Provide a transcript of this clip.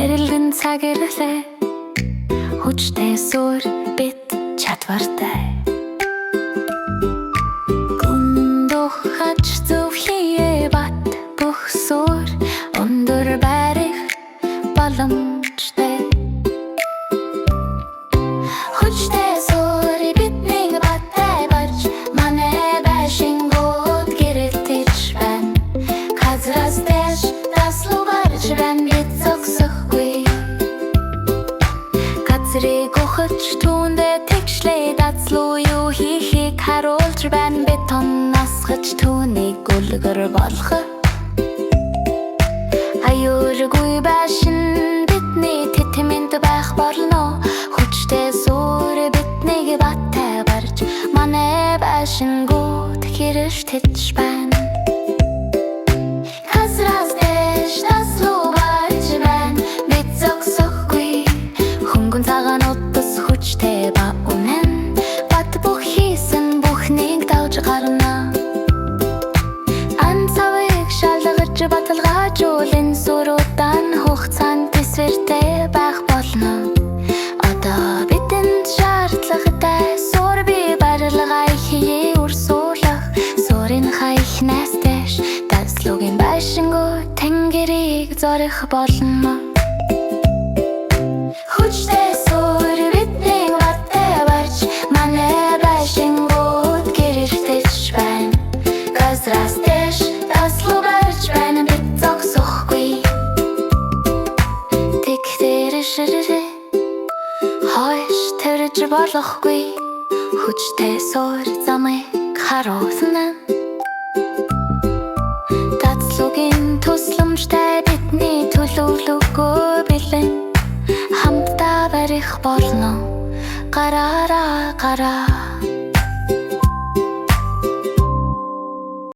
Эрэлгэн цаг ирлээ хүчтэй суурь бит чадвартай гүндөх хач зөв хие бат бүх суурь өндөр барих боломжтой хүчтэй суурь бидний баттай барж манай байшингууд гэрэлтэж байна газраас дэш таслуу барж байна бид зогсохгүй газрыг ухаж түүндээ тэгшлээ дацлуу юу хийхийг харуулж байна бетон насгаж түүнийг гүлгэр болгох аюулгүй байшин бидний тэтмэнд байх болно хүчтэй суурь биднийг баттай барж манай байшингууд гэрэлтэж байна газраас дэш таслуу барж байна бид зогсохгүй хөнгөн цагаан утас хүчтэй ба үнэн бат бүх хийсэн бүхнийг давж гарна анцавыг шалгаж баталгаажуулын суруудан хугацаанд тэсвэртэй байх болно одоо бидэнд шаардлагатай суурь бий барилга ихий урсуулах суурийн хаях найстэш таслуугийн байшингууд тэнгэрийг зорих болно хүчтэй суурь бидний баттай барж манай байшингууд гэрэлтэж байна газраас дэш таслуу барж байна бид зогсохгүй тэгтэршэрэ хойш тэрж болохгүй хүчтэй суурь замыг харуулна таслуугийн тусламжтай бидний төлөвлөгөө бэлэн хамтдаа барих болно гараараа гараа